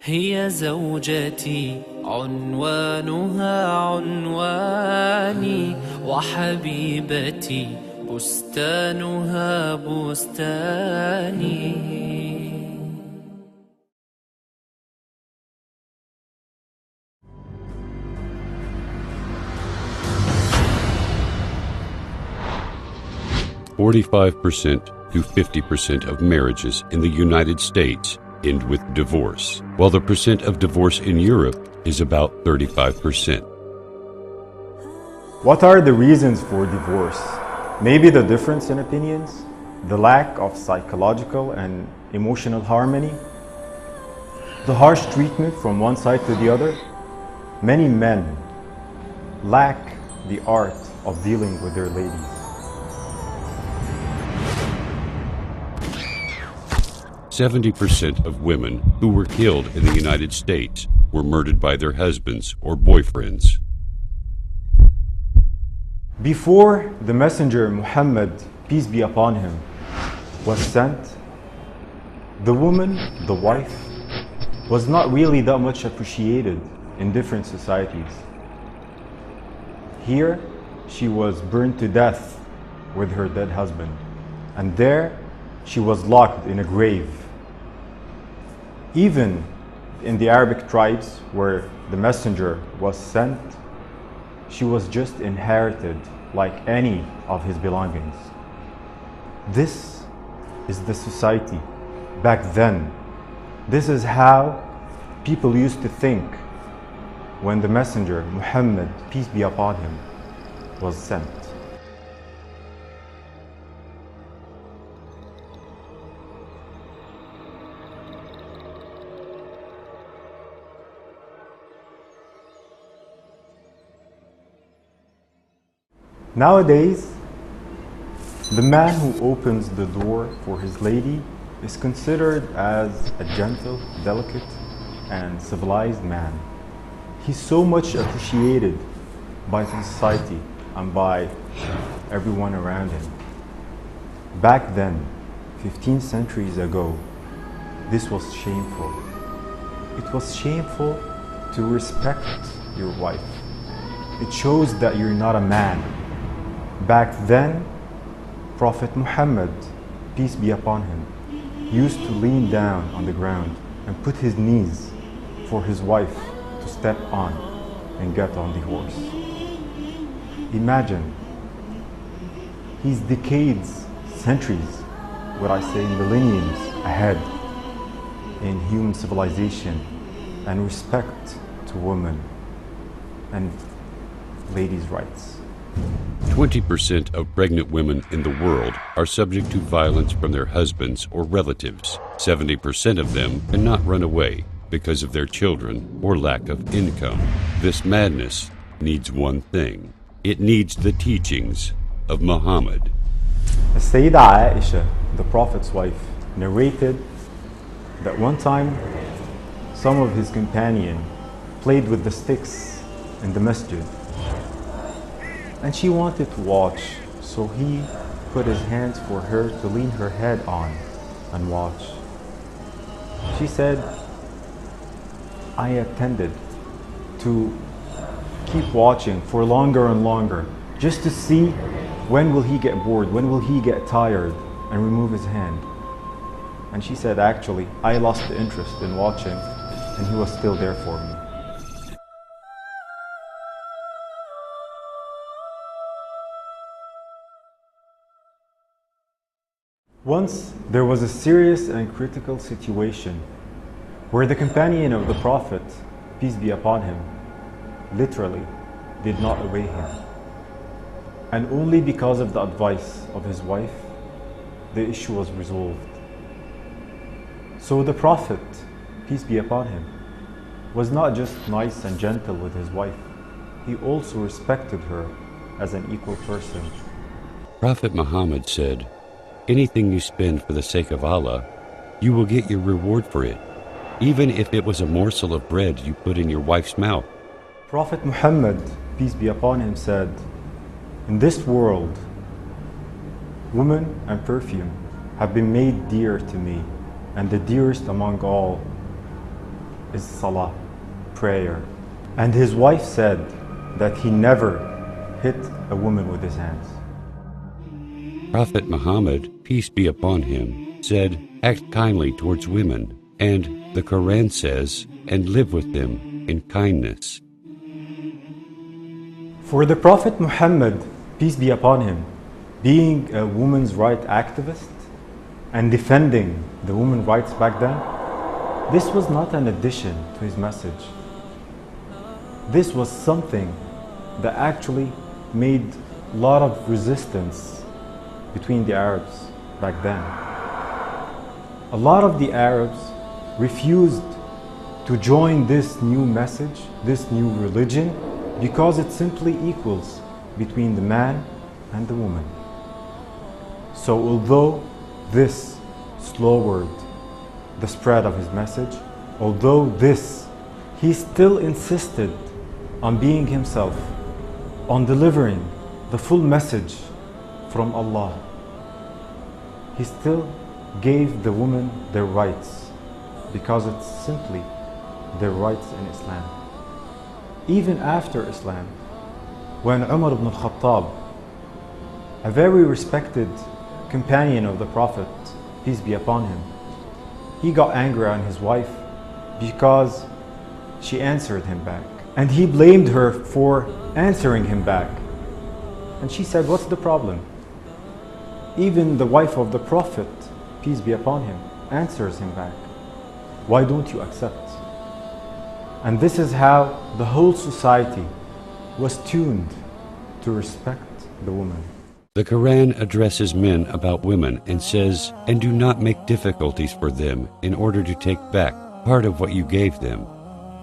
هي زوجتي عنوانها عنواني، وحبيبتي بستانها بستاني. 45% to 50% of marriages in the United States end with divorce, while the percent of divorce in Europe is about 35%. What are the reasons for divorce? Maybe the difference in opinions, the lack of psychological and emotional harmony, the harsh treatment from one side to the other. Many men lack the art of dealing with their ladies. 70% of women who were killed in the United States were murdered by their husbands or boyfriends. Before the messenger Muhammad, peace be upon him, was sent, the woman, the wife, was not really that much appreciated in different societies. Here, she was burned to death with her dead husband, and there she was locked in a grave. Even in the Arabic tribes where the messenger was sent, she was just inherited like any of his belongings. This is the society back then. This is how people used to think when the messenger Muhammad, peace be upon him, was sent. Nowadays, the man who opens the door for his lady is considered as a gentle, delicate, and civilized man. He's so much appreciated by the society and by everyone around him. Back then, 15 centuries ago, this was shameful. It was shameful to respect your wife. It shows that you're not a man. Back then, Prophet Muhammad, peace be upon him, used to lean down on the ground and put his knees for his wife to step on and get on the horse. Imagine, he's decades, centuries, what I say millenniums ahead in human civilization and respect to women and ladies' rights. 20% of pregnant women in the world are subject to violence from their husbands or relatives. 70% of them cannot run away because of their children or lack of income. This madness needs one thing. It needs the teachings of Muhammad. Sayyidah Aisha, the Prophet's wife, narrated that one time some of his companions played with the sticks in the masjid. And she wanted to watch, so he put his hands for her to lean her head on and watch. She said, I attended to keep watching for longer and longer, just to see when will he get bored, when will he get tired and remove his hand. And she said, actually, I lost the interest in watching and he was still there for me. Once there was a serious and critical situation where the companion of the Prophet, peace be upon him, literally did not obey him. And only because of the advice of his wife, the issue was resolved. So the Prophet, peace be upon him, was not just nice and gentle with his wife, he also respected her as an equal person. Prophet Muhammad said, "Anything you spend for the sake of Allah, you will get your reward for it, even if it was a morsel of bread you put in your wife's mouth." Prophet Muhammad, peace be upon him, said, "In this world, woman and perfume have been made dear to me, and the dearest among all is salah, prayer." And his wife said that he never hit a woman with his hands. Prophet Muhammad, peace be upon him, said, "Act kindly towards women," and the Quran says, "And live with them in kindness." For the Prophet Muhammad, peace be upon him, being a women's rights activist and defending the women's rights back then, this was not an addition to his message. This was something that actually made a lot of resistance between the Arabs back then. A lot of the Arabs refused to join this new message, this new religion, because it simply equals between the man and the woman. So although this slowed the spread of his message, although this, he still insisted on being himself, on delivering the full message from Allah. He still gave the women their rights because it's simply their rights in Islam. Even after Islam, when Umar ibn al-Khattab, a very respected companion of the Prophet, peace be upon him, he got angry on his wife because she answered him back. And he blamed her for answering him back. And she said, "What's the problem?" Even the wife of the Prophet, peace be upon him, answers him back. Why don't you accept? And this is how the whole society was tuned to respect the woman. The Quran addresses men about women and says, "And do not make difficulties for them in order to take back part of what you gave them."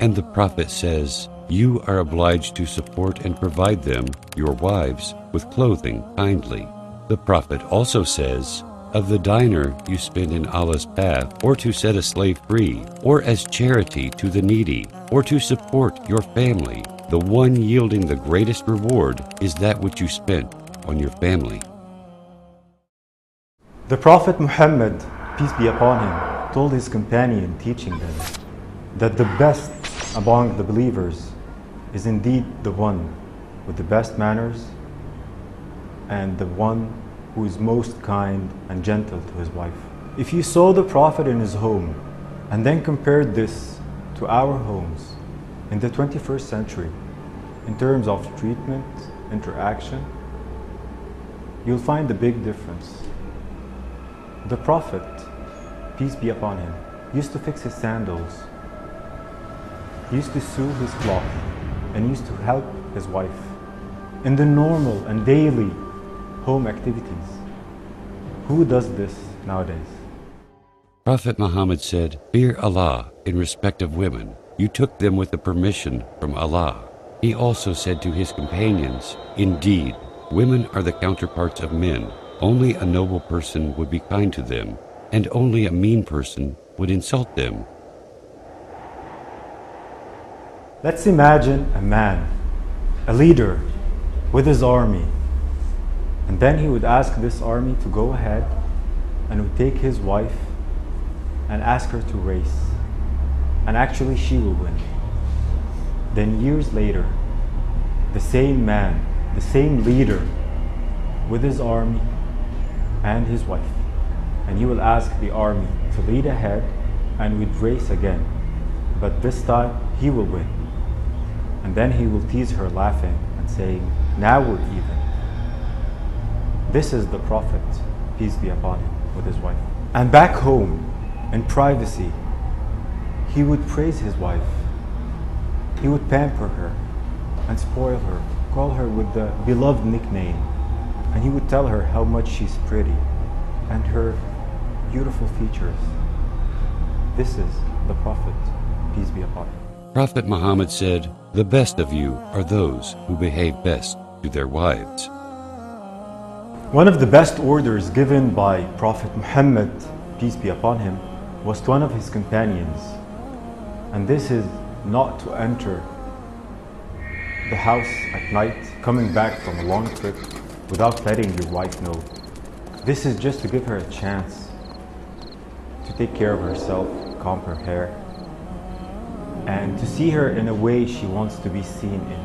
And the Prophet says, "You are obliged to support and provide them, your wives, with clothing kindly." The Prophet also says, "Of the dinar you spend in Allah's path, or to set a slave free, or as charity to the needy, or to support your family, the one yielding the greatest reward is that which you spent on your family." The Prophet Muhammad, peace be upon him, told his companion, teaching them that the best among the believers is indeed the one with the best manners and the one who is most kind and gentle to his wife. If you saw the Prophet in his home and then compared this to our homes in the 21st century in terms of treatment, interaction, you'll find a big difference. The Prophet, peace be upon him, used to fix his sandals. He used to sew his cloth and used to help his wife in the normal and daily home activities. Who does this nowadays? Prophet Muhammad said, "Fear Allah in respect of women. You took them with the permission from Allah." He also said to his companions, "Indeed, women are the counterparts of men. Only a noble person would be kind to them, and only a mean person would insult them." Let's imagine a man, a leader with his army, and then he would ask this army to go ahead and would take his wife and ask her to race, and actually she will win. Then years later, the same man, the same leader with his army and his wife, and he will ask the army to lead ahead and would race again, but this time he will win. And then he will tease her, laughing and saying, "Now we're even." This is the Prophet, peace be upon him, with his wife. And back home, in privacy, he would praise his wife. He would pamper her. and spoil her, call her with the beloved nickname. And he would tell her how much she's pretty and her beautiful features. This is the Prophet, peace be upon him. Prophet Muhammad said, "The best of you are those who behave best to their wives." One of the best orders given by Prophet Muhammad, peace be upon him, was to one of his companions. And this is not to enter the house at night, coming back from a long trip without letting your wife know. This is just to give her a chance to take care of herself, comb her hair, and to see her in a way she wants to be seen in.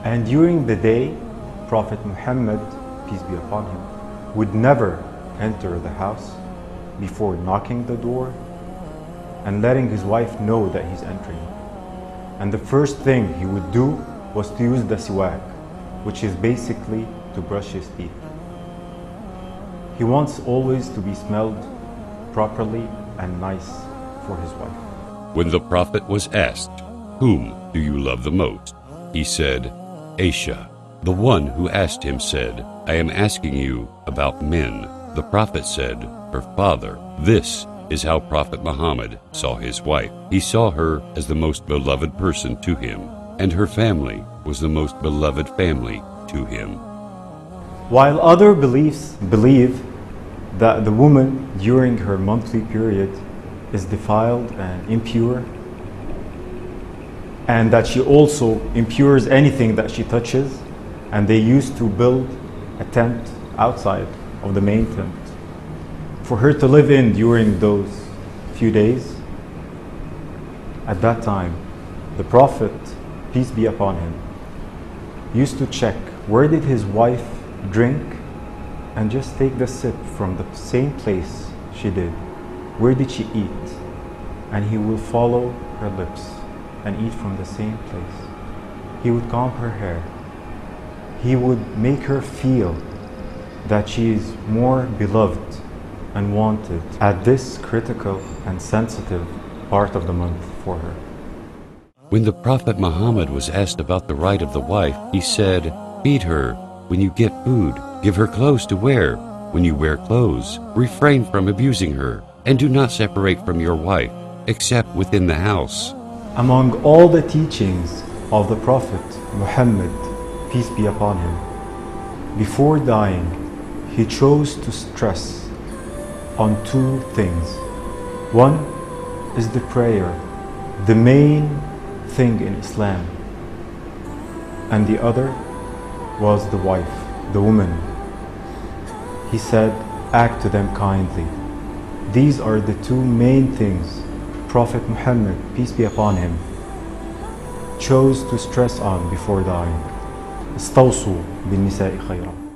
And during the day, Prophet Muhammad, peace be upon him, would never enter the house before knocking the door and letting his wife know that he's entering. And the first thing he would do was to use the siwak, which is basically to brush his teeth. He wants always to be smelled properly and nice for his wife. When the Prophet was asked, "Whom do you love the most?" he said, "Aisha." The one who asked him said, "I am asking you about men." The Prophet said, "Her father." This is how Prophet Muhammad saw his wife. He saw her as the most beloved person to him, and her family was the most beloved family to him. While other beliefs believe that the woman during her monthly period is defiled and impure, and that she also impures anything that she touches, and they used to build a tent outside of the main tent for her to live in during those few days. At that time, the Prophet, peace be upon him, used to check where did his wife drink and just take the sip from the same place she did. Where did she eat? And he will follow her lips and eat from the same place. He would comb her hair. He would make her feel that she is more beloved and wanted at this critical and sensitive part of the month for her. When the Prophet Muhammad was asked about the right of the wife, he said, "Feed her when you get food, give her clothes to wear when you wear clothes, refrain from abusing her, and do not separate from your wife, except within the house." Among all the teachings of the Prophet Muhammad, peace be upon him, before dying, he chose to stress on two things. One is the prayer, the main thing in Islam, and the other was the wife, the woman. He said, act to them kindly. These are the two main things Prophet Muhammad, peace be upon him, chose to stress on before dying. استوصوا بالنساء خيرا.